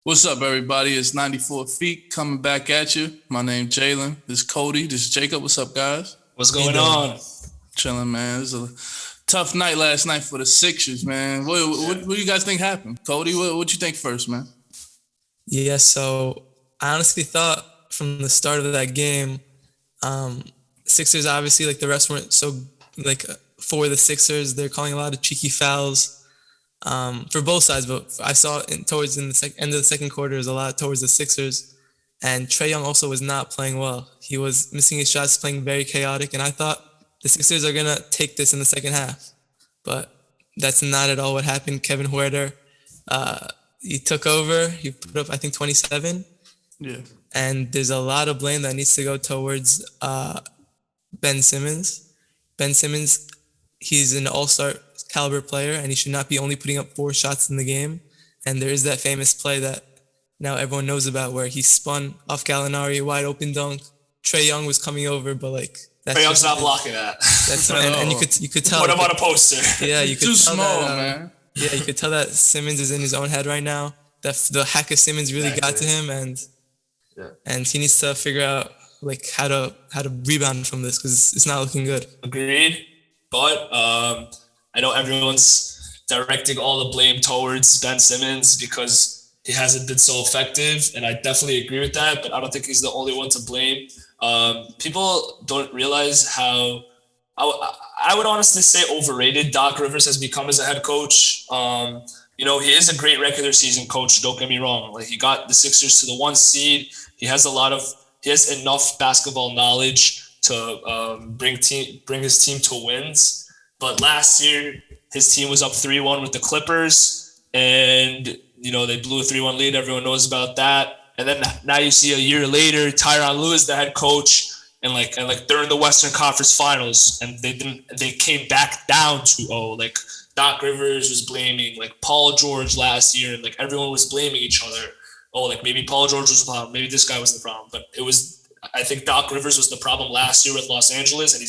What's up, everybody? It's 94 Feet coming back at you. My name's Jalen. This is Cody. This is Jacob. What's up, guys? What's going on? Chilling, man. It was a tough night last night for the Sixers, man. What do you guys think happened? Cody, what you think first, man? Yeah, so I honestly thought from the start of that game, Sixers obviously like the refs weren't so like for the Sixers. They're calling a lot of cheeky fouls for both sides, but I saw towards in the end of the second quarter, there's a lot towards the Sixers, and Trae Young also was not playing well. He was missing his shots, playing very chaotic, and I thought the Sixers are gonna take this in the second half, but that's not at all what happened. Kevin Huerter, he took over. He put up, I think, 27. Yeah. And there's a lot of blame that needs to go towards Ben Simmons. Ben Simmons, he's an all-star caliber player, and he should not be only putting up 4 shots in the game. And there is that famous play that now everyone knows about where he spun off Gallinari, wide open dunk. Trae Young was coming over, but like Trae Young's not blocking that. That's and you could tell. Put him on a poster. Yeah, you could Too tell small, that, man. Yeah, you could tell that Simmons is in his own head right now. That the hack of Simmons really got to him, and he needs to figure out like how to rebound from this because it's not looking good. Agreed. But I know everyone's directing all the blame towards Ben Simmons because he hasn't been so effective, and I definitely agree with that. But I don't think he's the only one to blame. People don't realize how I would honestly say overrated Doc Rivers has become as a head coach. He is a great regular season coach. Don't get me wrong. Like, he got the Sixers to the 1 seed. He has enough basketball knowledge to bring his team to wins. But last year, his team was up 3-1 with the Clippers, and they blew a 3-1 lead. Everyone knows about that. And then now you see a year later, Tyronn Lue, the head coach, and they're in the Western Conference Finals, and they came back down 2-0. Like, Doc Rivers was blaming like Paul George last year, and like everyone was blaming each other. Oh, like maybe Paul George was the problem, maybe this guy was the problem. But I think Doc Rivers was the problem last year with Los Angeles, and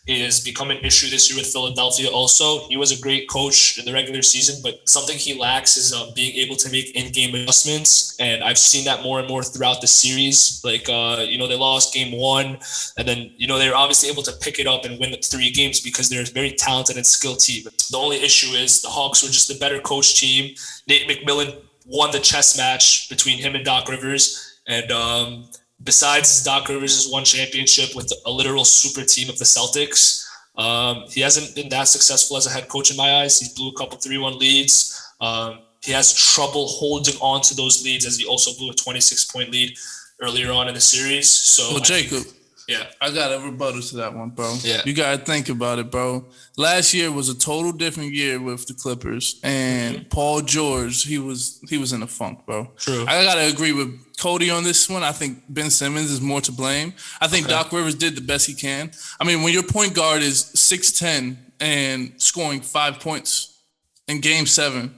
he has become an issue this year with Philadelphia also. He was a great coach in the regular season, but something he lacks is being able to make in-game adjustments, and I've seen that more and more throughout the series. Like, they lost game 1, and then, they were obviously able to pick it up and win the 3 games because they're a very talented and skilled team. The only issue is the Hawks were just a better coach team. Nate McMillan won the chess match between him and Doc Rivers, and besides Doc Rivers' 1 championship with a literal super team of the Celtics, he hasn't been that successful as a head coach in my eyes. He blew a couple 3-1 leads. He has trouble holding on to those leads, as he also blew a 26-point lead earlier on in the series. So, Well, Jacob, yeah, I got a rebuttal to that one, bro. Yeah. You got to think about it, bro. Last year was a total different year with the Clippers, and Paul George, he was in a funk, bro. True. I got to agree with Cody on this one. I think Ben Simmons is more to blame. I think Doc Rivers did the best he can. I mean, when your point guard is 6'10" and scoring 5 points in Game 7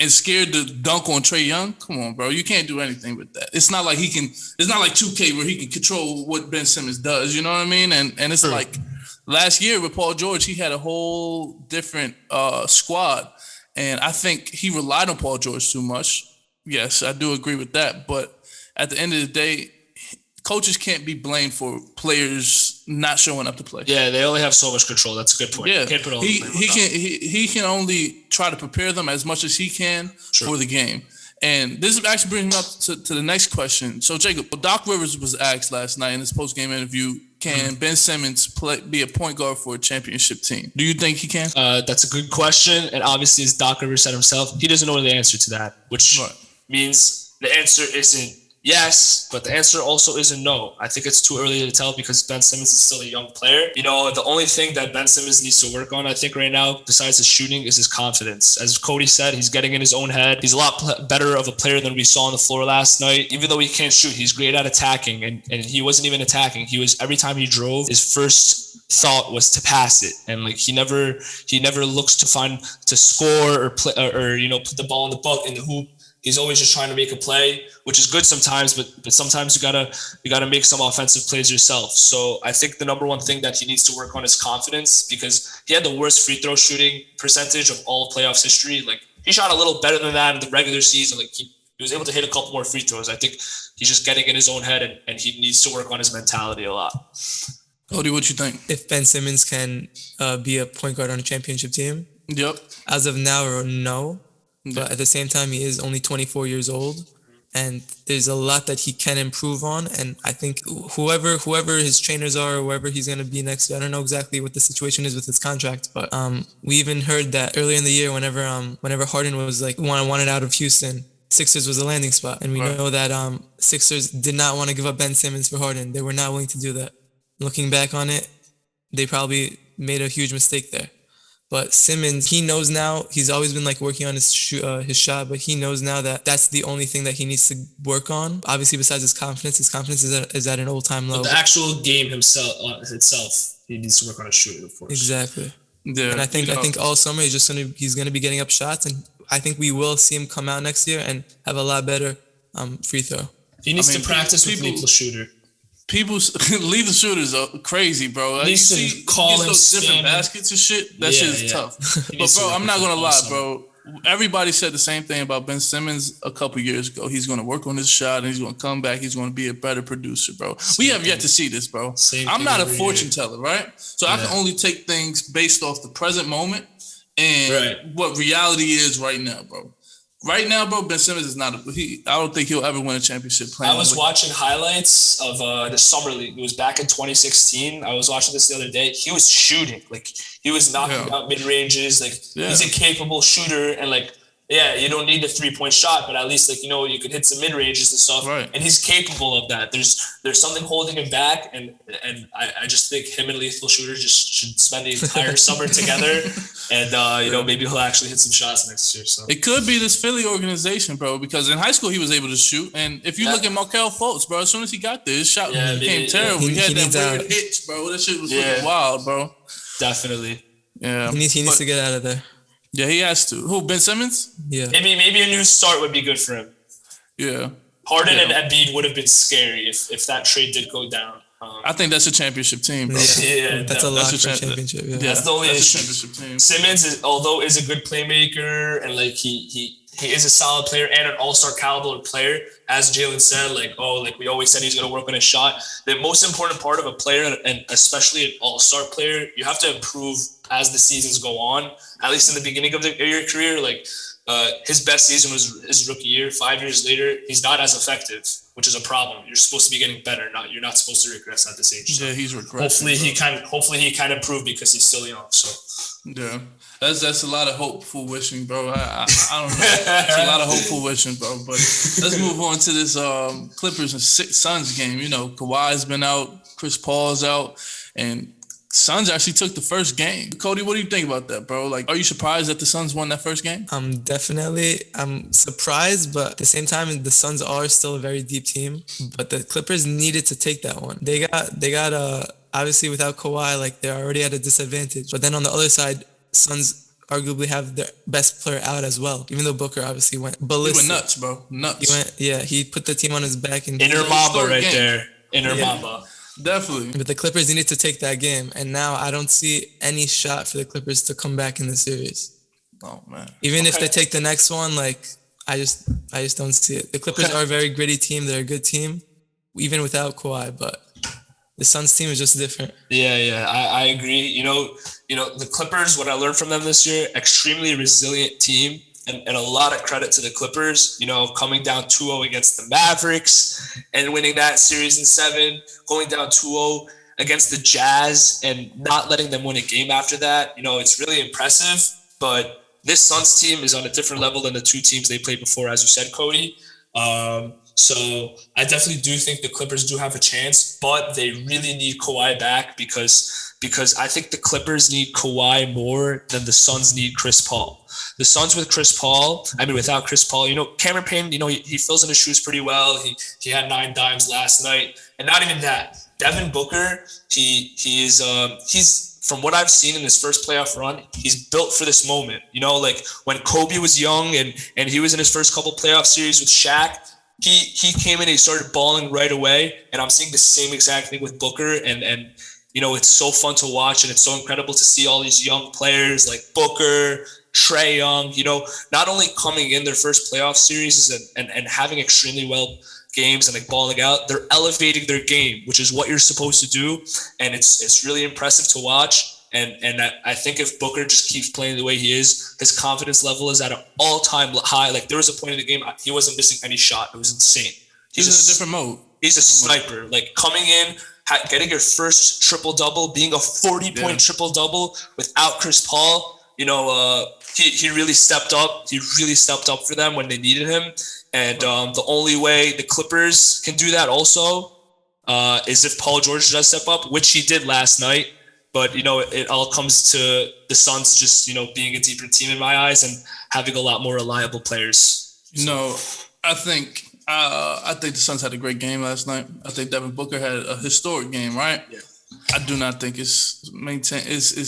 and scared to dunk on Trae Young, come on, bro. You can't do anything with that. It's not like it's not like 2K where he can control what Ben Simmons does, you know what I mean? And it's like last year with Paul George, he had a whole different squad. And I think he relied on Paul George too much. Yes, I do agree with that. But at the end of the day, coaches can't be blamed for players not showing up to play. Yeah, they only have so much control. That's a good point. Yeah, Can't put all the blame on Doc. he can only try to prepare them as much as he can for the game. And this actually brings me up to the next question. So, Jacob, Doc Rivers was asked last night in his post-game interview, can Ben Simmons be a point guard for a championship team? Do you think he can? That's a good question. And obviously, as Doc Rivers said himself, he doesn't know the answer to that, which means the answer isn't yes, but the answer also isn't no. I think it's too early to tell because Ben Simmons is still a young player. The only thing that Ben Simmons needs to work on, I think, right now, besides his shooting, is his confidence. As Cody said, he's getting in his own head. He's a lot better of a player than we saw on the floor last night. Even though he can't shoot, he's great at attacking, and he wasn't even attacking. Every time he drove, his first thought was to pass it, and like he never looks to score or play or put the ball in the hoop. He's always just trying to make a play, which is good sometimes, but sometimes you gotta make some offensive plays yourself. So I think the number one thing that he needs to work on is confidence, because he had the worst free throw shooting percentage of all of playoffs history. Like, he shot a little better than that in the regular season. Like, he he was able to hit a couple more free throws. I think he's just getting in his own head, and he needs to work on his mentality a lot. Cody, what you think? If Ben Simmons can be a point guard on a championship team, Yep. as of now, no. Yeah. But at the same time, he is only 24 years old, and there's a lot that he can improve on. And I think whoever his trainers are, or whoever he's going to be next year, I don't know exactly what the situation is with his contract, but we even heard that earlier in the year, whenever Harden was like wanted out of Houston, Sixers was a landing spot, and we know that Sixers did not want to give up Ben Simmons for Harden. They were not willing to do that. Looking back on it, they probably made a huge mistake there. But Simmons, he knows now, he's always been like working on his shot, but he knows now that that's the only thing that he needs to work on. Obviously, besides his confidence is at an old-time low. But the actual game itself, he needs to work on his shooting, of course. Exactly. Yeah. And I think all summer he's gonna be getting up shots, and I think we will see him come out next year and have a lot better free throw. He needs to practice with lethal shooter. People leave the shooters crazy, bro. He needs to call him different baskets and shit. That shit is tough. But bro, I'm not gonna lie, bro. Everybody said the same thing about Ben Simmons a couple years ago. He's gonna work on his shot and he's gonna come back. He's gonna be a better producer, bro. We have yet to see this, bro. I'm not a fortune teller, right? So I can only take things based off the present moment and what reality is right now, bro. Right now, bro, Ben Simmons is not I don't think he'll ever win a championship playing. I was watching highlights of the summer league. It was back in 2016. I was watching this the other day. He was shooting. Like, he was knocking out mid-ranges. Like, he's a capable shooter. And, like, you don't need a three-point shot, but at least, like, you know, you can hit some mid-ranges and stuff. Right. And he's capable of that. There's something holding him back, and I just think him and Lethal Shooter just should spend the entire summer together, and you know, maybe he'll actually hit some shots next year. So it could be this Philly organization, bro, because in high school he was able to shoot, and if you look at Markelle Fultz, bro, as soon as he got there, his shot became terrible. He had that weird hitch, bro. That shit was fucking wild, bro. Definitely. Yeah. He needs to get out of there. Yeah, he has to. Who, Ben Simmons? Yeah. Maybe a new start would be good for him. Yeah. Harden and Embiid would have been scary if that trade did go down. I think that's a championship team, bro. That's a lot for a championship. Yeah. That's the only issue. Championship team. Simmons, although is a good playmaker and like he is a solid player and an all-star caliber player, as Jalen said, like we always said he's going to work on his shot. The most important part of a player, and especially an all-star player, you have to improve as the seasons go on. At least in the beginning of your career, like his best season was his rookie year. 5 years later, he's not as effective, which is a problem. You're supposed to be getting better. You're not supposed to regress at this age. So yeah, he's regressing. Hopefully he can improve because he's still young. So yeah, that's a lot of hopeful wishing, bro. I don't know. It's a lot of hopeful wishing, bro. But let's move on to this Clippers and Suns game. You know, Kawhi's been out, Chris Paul's out, and Suns actually took the first game. Cody, what do you think about that, bro? Like, are you surprised that the Suns won that first game? I'm surprised, but at the same time, the Suns are still a very deep team. But the Clippers needed to take that one. They got obviously without Kawhi, like they're already at a disadvantage. But then on the other side, Suns arguably have their best player out as well. Even though Booker obviously went ballistic. He went nuts, bro. Nuts. He put the team on his back and Inner Mamba right there. Inner Mamba. Definitely. But the Clippers needed to take that game, and now I don't see any shot for the Clippers to come back in the series. Oh man! Even if they take the next one, like I just don't see it. The Clippers are a very gritty team. They're a good team, even without Kawhi. But the Suns team is just different. Yeah, I agree. You know, the Clippers. What I learned from them this year, extremely resilient team. And a lot of credit to the Clippers, you know, coming down 2-0 against the Mavericks and winning that series in 7, going down 2-0 against the Jazz and not letting them win a game after that. You know, it's really impressive. But this Suns team is on a different level than the two teams they played before, as you said, Cody. So I definitely do think the Clippers do have a chance, but they really need Kawhi back because I think the Clippers need Kawhi more than the Suns need Chris Paul. The Suns without Chris Paul, you know, Cameron Payne, you know, he fills in his shoes pretty well. He had 9 dimes last night, and not even that. Devin Booker, he's from what I've seen in his first playoff run, he's built for this moment. You know, like when Kobe was young and he was in his first couple playoff series with Shaq, he came in and he started balling right away. And I'm seeing the same exact thing with Booker. And you know, it's so fun to watch and it's so incredible to see all these young players like Booker, Trae Young, not only coming in their first playoff series and having extremely well games and like balling out, they're elevating their game, which is what you're supposed to do. And it's really impressive to watch. And I think if Booker just keeps playing the way he is, his confidence level is at an all-time high. Like there was a point in the game, he wasn't missing any shot. It was insane. He's in a different mode. He's a sniper. Like coming in, getting your first triple-double, being a 40-point triple-double without Chris Paul, he really stepped up. He really stepped up for them when they needed him. And the only way the Clippers can do that also is if Paul George does step up, which he did last night. But, it all comes to the Suns just, being a deeper team in my eyes and having a lot more reliable players. I think the Suns had a great game last night. I think Devin Booker had a historic game, right? Yeah. I do not think it's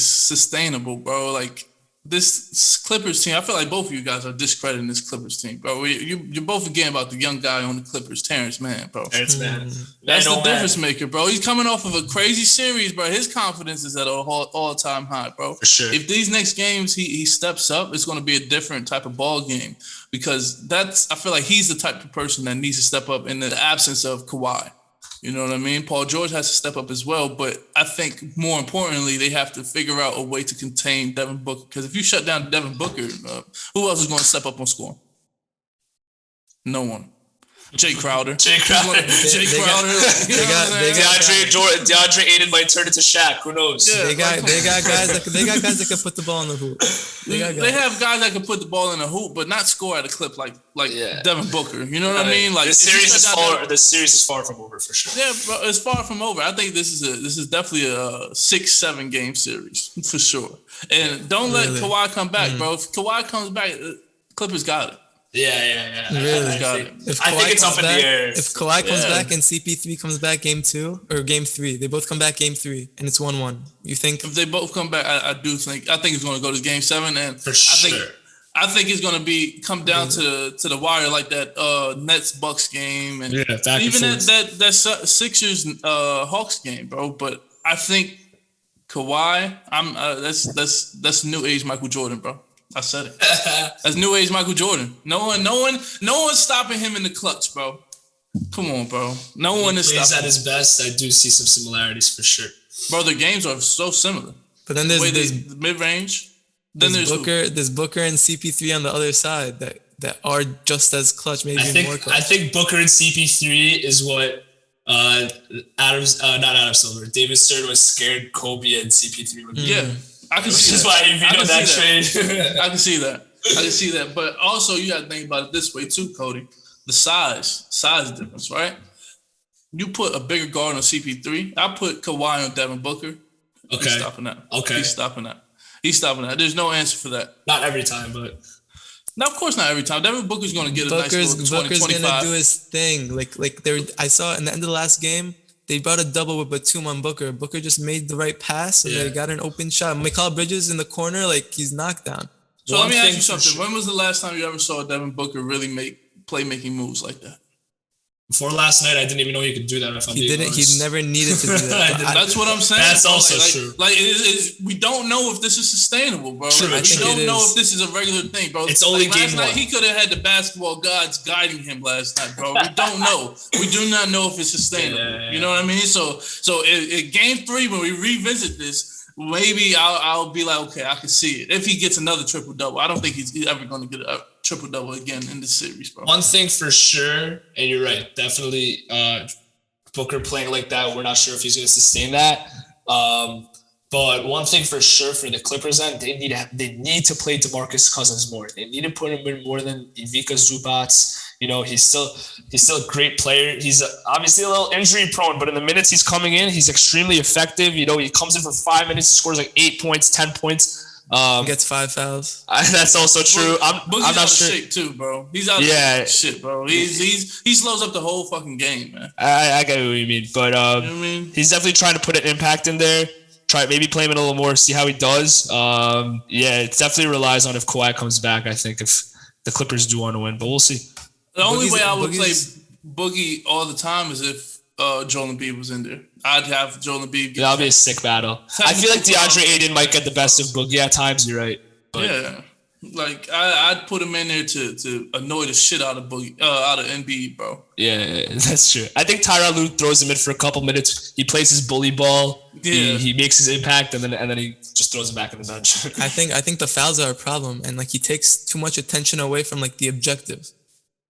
sustainable, bro. Like this Clippers team, I feel like both of you guys are discrediting this Clippers team, bro. You're both forgetting about the young guy on the Clippers, Terrence Mann, bro. Terrence Mann. That's the difference maker, bro. He's coming off of a crazy series, bro. His confidence is at an all-time high, bro. For sure. If these next games he steps up, it's going to be a different type of ball game because I feel like he's the type of person that needs to step up in the absence of Kawhi. You know what I mean? Paul George has to step up as well, but I think more importantly, they have to figure out a way to contain Devin Booker. Because if you shut down Devin Booker, who else is going to step up on scoring? No one. Jay Crowder. Jay Crowder. DeAndre Ayton might turn into Shaq. Who knows? Yeah, they got guys that can put the ball in the hoop. They have guys that can put the ball in the hoop, but not score at a clip like Devin Booker. You know what I mean? Like the series is far from over for sure. Yeah, bro, it's far from over. I think this is definitely a 6-7 game series for sure. And don't let Kawhi come back, bro. If Kawhi comes back, Clippers got it. Yeah. Really? I think it's up in the air. If Kawhi comes back and CP3 comes back game 2 or game 3, they both come back game 3 and it's 1-1. You think? If they both come back, I think it's going to go to game 7, and for sure. I think it's going to come down to the wire like that Nets Bucks game, and even that Sixers Hawks game, bro. But I think Kawhi, that's new age Michael Jordan, bro. I said it. That's new age Michael Jordan. No one's stopping him in the clutch, bro. Come on, bro. No one is stopping. At his best. I do see some similarities for sure. Bro, their games are so similar. But then there's mid-range. Then there's Booker and CP3 on the other side that are just as clutch, maybe more clutch. I think Booker and CP3 is what David Stern was scared Kobe and CP3 would be. Yeah. I can see that. Why he vetoed that trade. I can see that. But also, you got to think about it this way too, Cody. The size difference, right? You put a bigger guard on CP3. I put Kawhi on Devin Booker. Okay. He's stopping that. Okay. He's stopping that. There's no answer for that. Not every time, but. No, of course not every time. Devin Booker's going to get a nice little 20, Booker's 25. going to do his thing. I saw in the end of the last game, they brought a double with Batum on Booker. Booker just made the right pass, and they got an open shot. Mikal Bridges in the corner, he's knocked down. So let me ask you something. When was the last time you ever saw Devin Booker really make playmaking moves like that? Before last night, I didn't even know he could do that. He never needed to do that. That's what I'm saying. That's also true. We don't know if this is sustainable, bro. True, we don't know if this is a regular thing, bro. It's only game last night, 1. He could have had the basketball gods guiding him last night, bro. We don't know. We do not know if it's sustainable. Yeah. You know what I mean? So in game 3, when we revisit this, maybe I'll be like, okay, I can see it. If he gets another triple-double, I don't think he's ever going to get a triple-double again in this series, bro. One thing for sure, and you're right, definitely Booker playing like that, we're not sure if he's going to sustain that. But one thing for sure for the Clippers end, they need to play DeMarcus Cousins more. They need to put him in more than Ivica Zubac. He's still a great player. He's obviously a little injury prone, but in the minutes he's coming in, he's extremely effective. He comes in for 5 minutes, he scores 8 points, 10 points. Gets 5 fouls. That's also true. I'm not out sure. Of shape too, bro. He's out of shit, bro. He slows up the whole fucking game, man. I get what you mean, but you know what I mean? He's definitely trying to put an impact in there. Try maybe play him in a little more, see how he does. It definitely relies on if Kawhi comes back. I think if the Clippers do want to win, but we'll see. The only way I would play Boogie all the time is if Joel Embiid was in there. I'd have Joel Embiid. That'll be a sick battle. I feel like DeAndre Ayton might get the best of Boogie at times. You're right. But Like I'd put him in there to annoy the shit out of Embiid, bro. Yeah, that's true. I think Tyronn Lue throws him in for a couple minutes. He plays his bully ball. Yeah. He makes his impact, and then he just throws him back in the bench. I think the fouls are a problem, and like he takes too much attention away from like the objectives.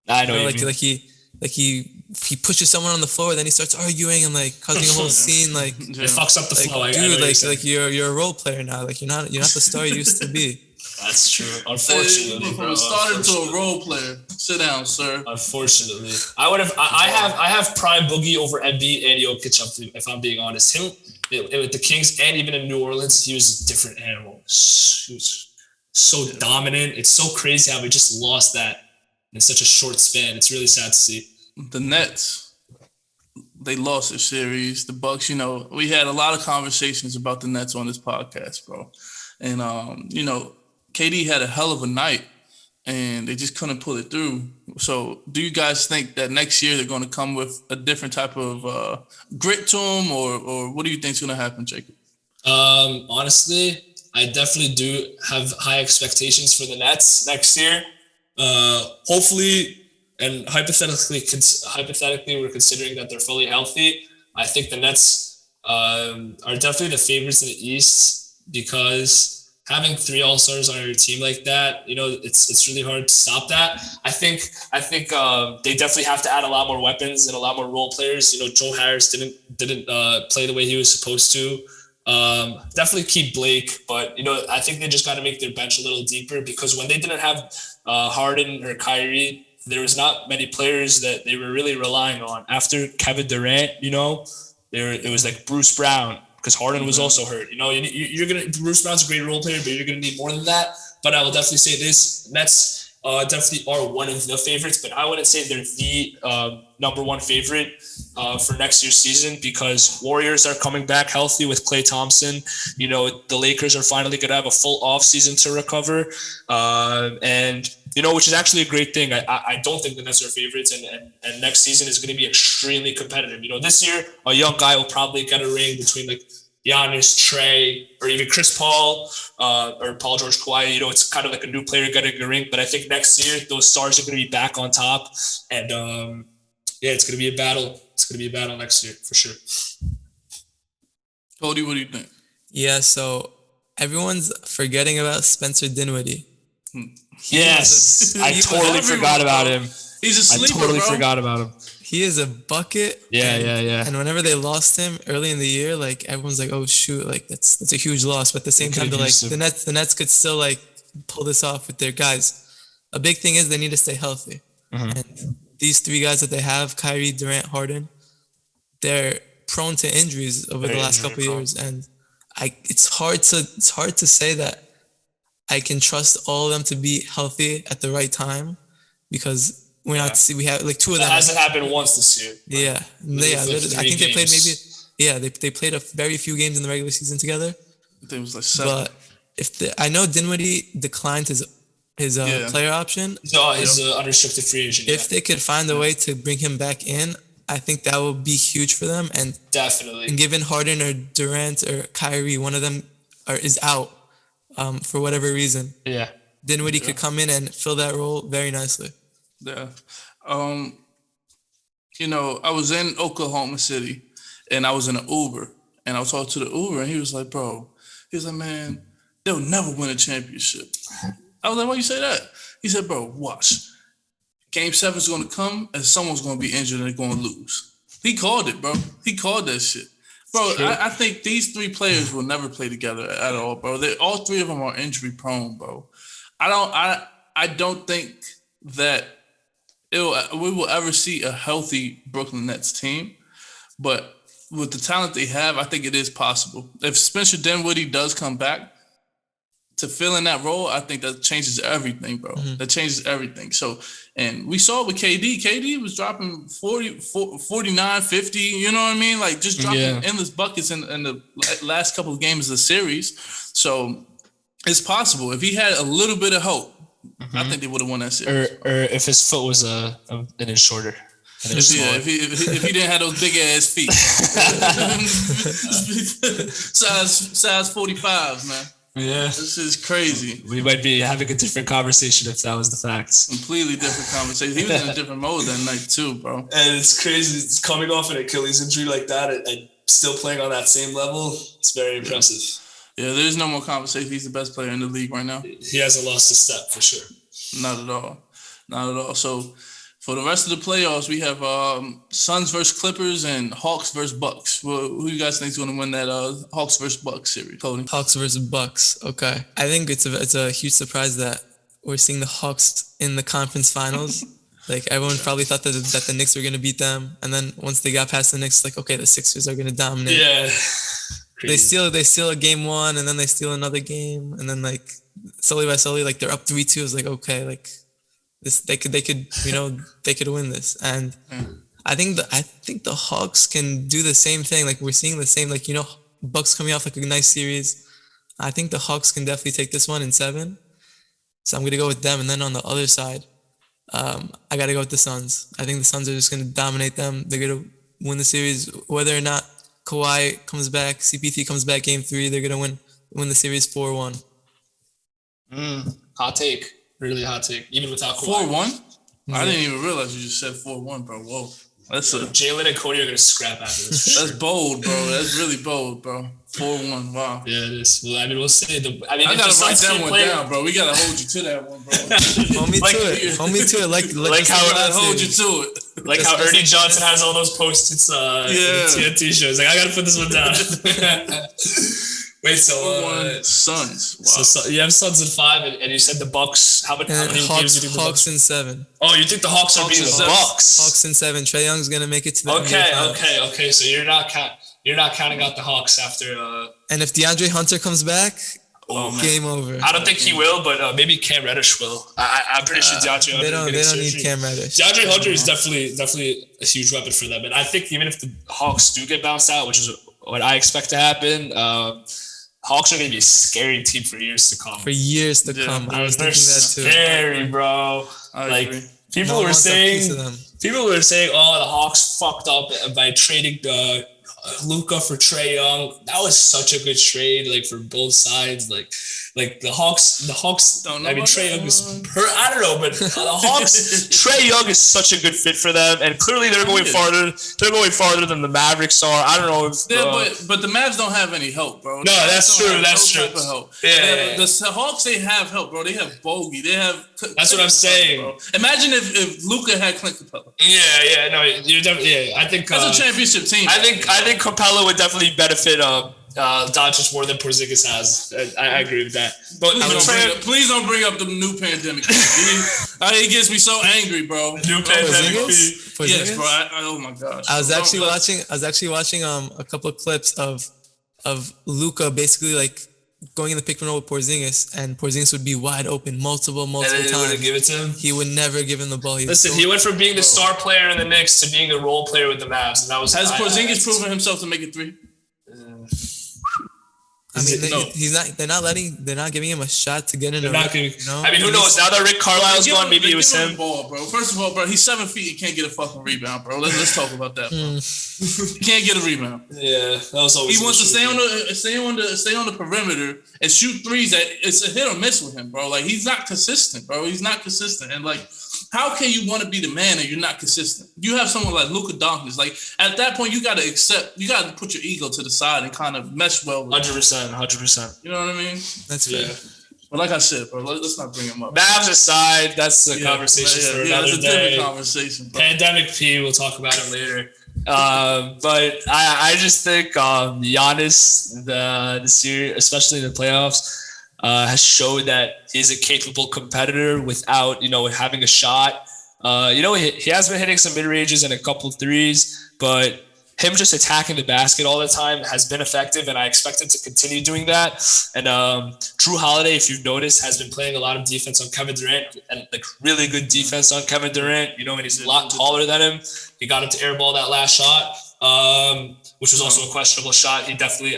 I know. You know, what you mean. he pushes someone on the floor, then he starts arguing and like causing a whole scene. Like, It fucks up the flow. I know dude, what you're saying. you're a role player now. Like you're not the star you used to be. That's true. Unfortunately, From a starter to a role player. Sit down, sir. Unfortunately, I have prime Boogie over Embiid and Jokic. If I'm being honest, him with the Kings and even in New Orleans, he was a different animal. He was so dominant. It's so crazy how we just lost that in such a short span. It's really sad to see. The Nets, they lost their series. The Bucks, we had a lot of conversations about the Nets on this podcast, bro. And KD had a hell of a night, and they just couldn't pull it through. So do you guys think that next year they're going to come with a different type of grit to them, or what do you think is going to happen, Jacob? Honestly, I definitely do have high expectations for the Nets next year. Hopefully, and hypothetically, we're considering that they're fully healthy. I think the Nets are definitely the favorites in the East because having 3 All-Stars on your team like that, it's really hard to stop that. I think they definitely have to add a lot more weapons and a lot more role players. Joe Harris didn't play the way he was supposed to. Definitely keep Blake, but I think they just got to make their bench a little deeper because when they didn't have Harden or Kyrie, there was not many players that they were really relying on. After Kevin Durant, it was like Bruce Brown. Because Harden was also hurt. Bruce Brown's a great role player, but you're gonna need more than that. But I will definitely say this: Nets definitely are one of the favorites, but I wouldn't say they're the number one favorite for next year's season because Warriors are coming back healthy with Klay Thompson. The Lakers are finally gonna have a full off season to recover, and which is actually a great thing. I don't think the Nets are favorites, and next season is going to be extremely competitive. This year, a young guy will probably get a ring between like Giannis, Trey, or even Chris Paul or Paul George Kawhi. It's kind of like a new player getting a ring. But I think next year, those stars are going to be back on top. And it's going to be a battle. It's going to be a battle next year for sure. Cody, what do you think? Yeah, so everyone's forgetting about Spencer Dinwiddie. Yes, I totally forgot about him. He's a sleeper, I totally bro. forgot about him. He is a bucket. Yeah. And whenever they lost him early in the year, like everyone's like, "Oh shoot!" Like that's a huge loss. But at the same time, they're like the Nets could still like pull this off with their guys. A big thing is they need to stay healthy. And these 3 guys that they have, Kyrie, Durant, Harden, they're prone to injuries over the last couple of years, and it's hard to say that I can trust all of them to be healthy at the right time because we have like 2 of them. That hasn't happened once this year. Yeah. I think they played they played a very few games in the regular season together. I think it was like 7. But I know Dinwiddie declined his player option. He's an unrestricted free agent. If they could find a way to bring him back in, I think that would be huge for them. And definitely. And given Harden or Durant or Kyrie, one of them is out for whatever reason. Yeah. Dinwiddie could come in and fill that role very nicely. Yeah. I was in Oklahoma City and I was in an Uber and I was talking to the Uber and he was like, man, they'll never win a championship. I was like, why you say that? He said, bro, watch. Game 7 is going to come and someone's going to be injured and they're going to lose. He called it, bro. He called that shit. Bro, I think these 3 players will never play together at all, bro. All 3 of them are injury prone, bro. I don't think that we will ever see a healthy Brooklyn Nets team, but with the talent they have, I think it is possible. If Spencer Dinwiddie does come back to fill in that role, I think that changes everything, bro. Mm-hmm. That changes everything. So, and we saw with KD. KD was dropping 40, 49, 50, you know what I mean? Like just dropping endless buckets in the last couple of games of the series. So it's possible. If he had a little bit of hope, I think they would have won that series. Or if his foot was an inch shorter. If he didn't have those big ass feet. size 45s, man. Yeah. This is crazy. We might be having a different conversation if that was the facts. Completely different conversation. He was in a different mode that night too, bro. And it's crazy. It's coming off an Achilles injury like that and still playing on that same level. It's very impressive. Yeah, there's no more conversation. He's the best player in the league right now. He hasn't lost a step for sure. Not at all. Not at all. So for the rest of the playoffs, we have Suns versus Clippers and Hawks versus Bucks. Well, who you guys think is going to win that Hawks versus Bucks series, Cody? Hawks versus Bucks. Okay, I think it's a huge surprise that we're seeing the Hawks in the conference finals. Like everyone probably thought that the Knicks were going to beat them, and then once they got past the Knicks, like okay, the Sixers are going to dominate. Yeah. Crazy. They steal a game one, and then they steal another game, and then like slowly by slowly, like they're up 3-2. It's like okay, like this they could they could win this, and I think the Hawks can do the same thing. Like we're seeing the same, like Bucks coming off like a nice series. I think the Hawks can definitely take this one in 7. So I'm gonna go with them, and then on the other side, I gotta go with the Suns. I think the Suns are just gonna dominate them. They're gonna win the series, whether or not Kawhi comes back, CP3 comes back game 3. They're gonna win the series 4-1. Hot take. Really hot take. Even without Kawhi. 4-1? I didn't even realize you just said 4-1, bro. Whoa. That's Jalen and Cody are going to scrap after this. That's bold, bro. That's really bold, bro. 4-1. Wow. Yeah, it is. Well, I mean, we'll say I gotta write that one down, bro. We gotta hold you to that one, bro. Hold me to it. Hold me to it. Like how I hold you to it. Like how Ernie Johnson has all those post-its TNT shows. Like, I gotta put this one down. Wait, so 4-1 Suns. Wow. So you have Suns in 5, and you said the Bucks. How many games do you think the Hawks Bucks? in 7. Oh, you think the Hawks are beating the Bucks? Hawks in 7. Trae Young's gonna make it to the NBA Finals. Okay. So you're not counting out the Hawks after. And if DeAndre Hunter comes back, game over. I don't think he will, but maybe Cam Reddish will. I'm pretty sure DeAndre Hunter. They don't need Cam Reddish. DeAndre Hunter is definitely a huge weapon for them, and I think even if the Hawks do get bounced out, which is what I expect to happen, Hawks are going to be a scary team for years to come. For years to come, I was thinking that too. Scary, bro. I agree. People were saying, "Oh, the Hawks fucked up by trading Luka for Trae Young." That was such a good trade, like for both sides. Like the Hawks. I mean, Trae Young is I don't know, but the Hawks. Trae Young is such a good fit for them, and clearly they're going farther. They're going farther than the Mavericks are. I don't know if. But the Mavs don't have any help, bro. No, that's true. That's true. Type of help. Yeah. The Hawks, they have help, bro. They have Bogey. They have. That's what I'm saying. Bro. Imagine if Luka had Clint Capella. Yeah. No, you're definitely. Yeah, I think that's a championship team. I think Capella would definitely benefit Doncic more than Porzingis has. I agree with that. But please don't bring up the new pandemic. It gets me so angry, bro. New pandemic. Yes, bro. Oh my gosh. I was actually watching a couple of clips of Luka basically like going in the pick and roll with Porzingis, and Porzingis would be wide open multiple and times. He wouldn't give it to him. He would never give him the ball. Listen, he went from being the star player in the Knicks to being the role player with the Mavs, and that was. Has Porzingis proven himself to make it 3? I mean, he's not. They're not giving him a shot to get in. I mean, who knows? Now that Rick Carlisle's gone, maybe it was him. Ball, bro. First of all, bro, he's 7 feet. He can't get a fucking rebound, bro. Let's talk about that, bro. He can't get a rebound. Yeah, that was always. He wants to stay on the perimeter and shoot threes. That it's a hit or miss with him, bro. Like he's not consistent, bro. He's not consistent, and like. How can you want to be the man and you're not consistent? You have someone like Luka Doncic. Like at that point, you got to put your ego to the side and kind of mesh well with 100%. You know what I mean? That's fair. But like I said, bro, let's not bring him up. Mavs aside, that's a conversation for another that's a day. different conversation, bro. Pandemic P, we'll talk about it later. But I just think Giannis, the series, especially in the playoffs, has showed that he's a capable competitor without, having a shot. He has been hitting some mid-ranges and a couple of threes, but him just attacking the basket all the time has been effective, and I expect him to continue doing that. And Drew Holiday, if you've noticed, has been playing a lot of defense on Kevin Durant, and like really good defense on Kevin Durant, and he's a lot taller than him. He got him to airball that last shot, which was also a questionable shot. I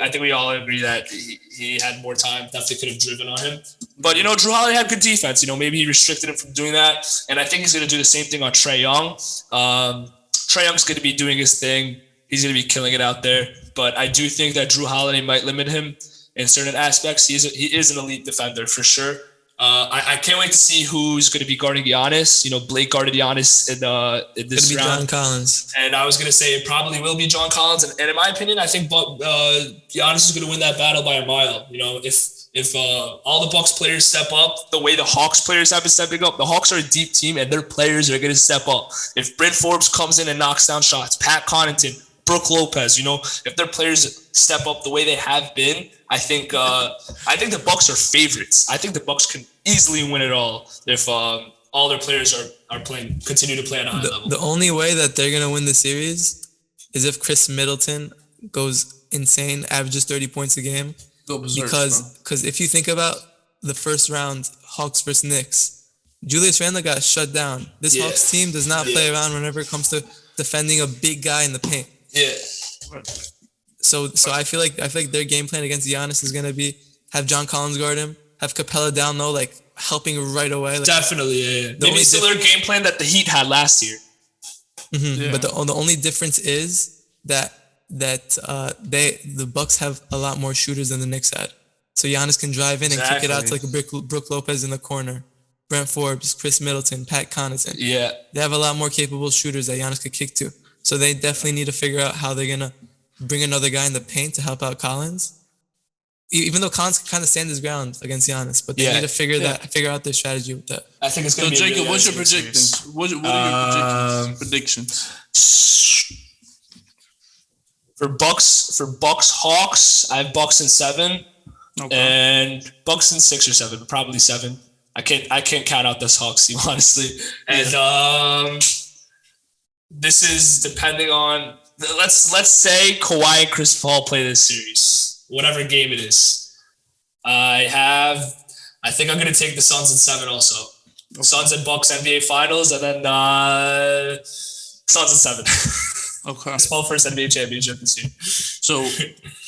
think we all agree that he had more time, definitely could have driven on him. But, Drew Holiday had good defense. Maybe he restricted him from doing that. And I think he's going to do the same thing on Trae Young. Trae Young's going to be doing his thing. He's going to be killing it out there. But I do think that Drew Holiday might limit him in certain aspects. He is an elite defender for sure. I can't wait to see who's going to be guarding Giannis. You know, Blake guarded Giannis in this round. John Collins. And I was going to say it probably will be John Collins. And in my opinion, I think Giannis is going to win that battle by a mile. You know, if all the Bucks players step up the way the Hawks players have been stepping up, the Hawks are a deep team and their players are going to step up. If Bryn Forbes comes in and knocks down shots, Pat Connaughton, Brook Lopez, you know, if their players step up the way they have been, I think the Bucks are favorites. I think the Bucks can easily win it all if all their players are continue to play at a high level. The only way that they're gonna win the series is if Chris Middleton goes insane, averages 30 points a game. Go berserk, Because if you think about the first round, Hawks versus Knicks, Julius Randle got shut down. This Hawks team does not play around whenever it comes to defending a big guy in the paint. Yeah. So I feel like their game plan against Giannis is gonna be have John Collins guard him, have Capella down low, like helping right away. Like, Definitely, yeah. Maybe similar game plan that the Heat had last year. But the only difference is that the Bucks have a lot more shooters than the Knicks had. So Giannis can drive in and kick it out to like a Brook Lopez in the corner, Brent Forbes, Chris Middleton, Pat Connaughton. Yeah. They have a lot more capable shooters that Giannis could kick to. So they definitely need to figure out how they're gonna bring another guy in the paint to help out Collins. Even though Collins can kind of stand his ground against Giannis, but they need to figure out their strategy with that. I think it's going to be Jacob, really what's your predictions? What are your predictions? For Bucks Hawks, I have Bucks in 7, and Bucks in 6 or 7, probably 7. I can't count out this Hawks team honestly, and this is depending on let's say Kawhi and Chris Paul play this series, whatever game it is. I think I'm gonna take the Suns in 7 also. Suns and Bucks NBA Finals, and then Suns in 7. Okay. Chris Paul first NBA championship this year. So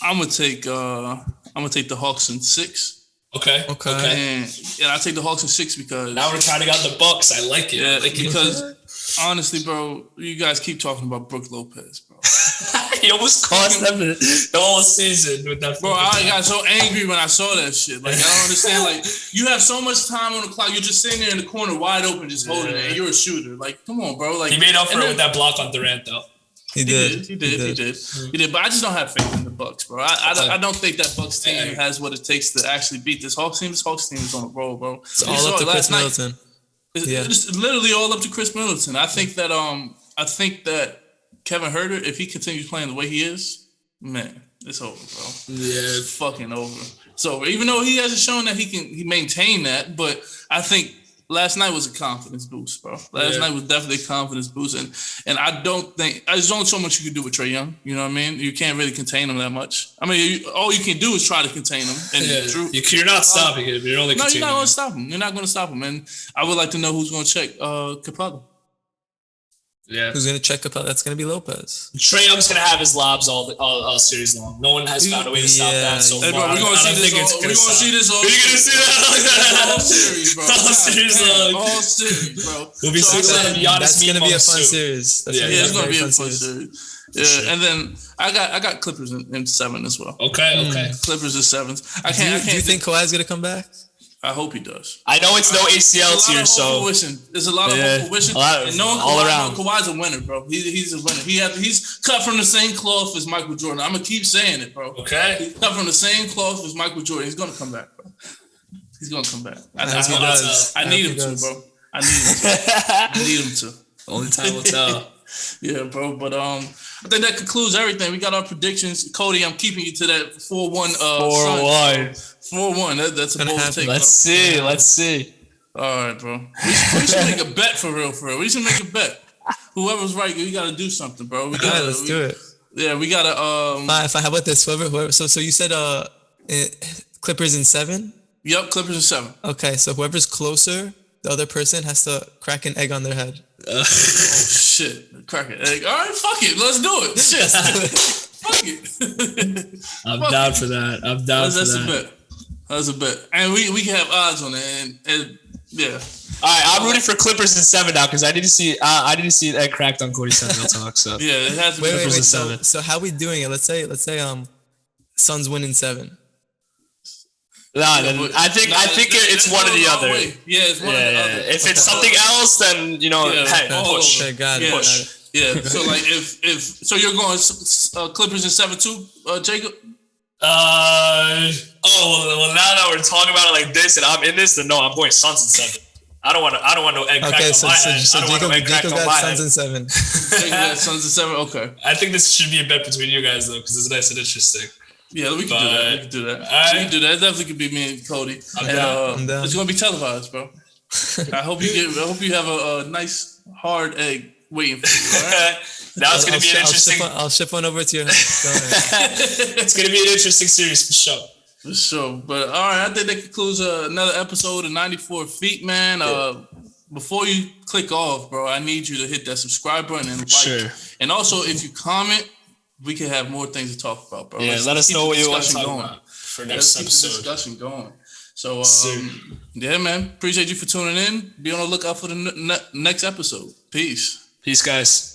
I'm gonna take the Hawks in 6. Okay. And I'll take the Hawks in 6 because now we're counting out the Bucks. I like it. Yeah, because honestly, bro, you guys keep talking about Brook Lopez, bro. He almost cost them the whole season with that. Bro, I got so angry when I saw that shit. Like, I don't understand. Like, you have so much time on the clock. You're just sitting there in the corner, wide open, just holding it, and you're a shooter. Like, come on, bro. Like, he made up for it with that block on Durant, though. He did. But I just don't have faith in the Bucks, bro. I don't think that Bucks team has what it takes to actually beat this Hawks team. This Hawks team is on a roll, bro. It's all up to Chris Middleton. It's literally all up to Chris Middleton. I think that Kevin Huerter, if he continues playing the way he is, man, it's over, bro. Yeah, it's fucking over. So even though he hasn't shown that he maintained that, but I think last night was a confidence boost, bro. Last night was definitely a confidence boost, and I don't think there's only so much you can do with Trae Young. You know what I mean? You can't really contain him that much. I mean, all you can do is try to contain him. And you're not stopping him. You're only you're not going to stop him. You're not going to stop him. And I would like to know who's going to check Capella. Yeah, who's going to check Capella? That's going to be Lopez. Trae Young's going to have his lobs all series long. No one has found a way to stop that so far. Bro, we're going to see this all. We're going to see that all series, bro. All series, bro. We'll be that's going to be a fun series. It's going to be a fun series. Yeah, and then I got Clippers in 7 as well. Okay. Clippers in 7. I can't. Do you think Kawhi's going to come back? I hope he does. I know it's no ACL here, so there's a lot of hope for wishing. And knowing all around. Kawhi's a winner, bro. He's a winner. He's cut from the same cloth as Michael Jordan. I'm gonna keep saying it, bro. Okay. He's cut from the same cloth as Michael Jordan. He's gonna come back, bro. He's gonna come back. I need him to, bro. I need him to. Only time will tell. Yeah, bro. But I think that concludes everything. We got our predictions. Cody, I'm keeping you to that 4-1. 4-1. 4-1. That's a bold take. Let's see. All right, bro. We should make a bet for real. We should make a bet. Whoever's right, we got to do something, bro. Let's do it. Yeah, we got to. How about this? Whoever. So you said Clippers in 7? Yep, Clippers in 7. Okay, so whoever's closer, the other person has to crack an egg on their head. Oh shit! Crack an egg. All right, fuck it. Let's do it. Shit. Fuck it. I'm down for that. That's a bet. That's a bet. And we can have odds on it. And yeah. All right, I'm rooting for Clippers in 7 now because I didn't see an egg cracked on Cody's real talk. So yeah, it has to be Clippers in 7. So how we doing it? Let's say Suns win in 7. Nah, then I think it's one or the other. Yeah, it's one or the other. If it's something else, then hey, push. Okay, got it. Push. Yeah. So like if so you're going Clippers in 7-2, Jacob. Well, now that we're talking about it like this, and I'm in this, then no, I'm going Suns in 7. I don't want no egg crack on my head. So Jacob got Suns in 7. Jacob got Suns in 7. Okay. I think this should be a bet between you guys though, because it's nice and interesting. Yeah, we can do that. We can do that. It definitely could be me and Cody. I'm down. It's gonna be televised, bro. I hope you have a nice hard egg waiting for you. All right? Now it's gonna be an interesting. I'll ship one over to your house. Go ahead. It's gonna be an interesting series for sure. For sure. But all right, I think that concludes another episode of 94 Feet, man. Before you click off, bro, I need you to hit that subscribe button and like. Sure. And also, if you comment, we can have more things to talk about, bro. Yeah, let us know what you want to talk about for next episode. Keep the discussion going. So, yeah, man. Appreciate you for tuning in. Be on the lookout for the next episode. Peace. Peace, guys.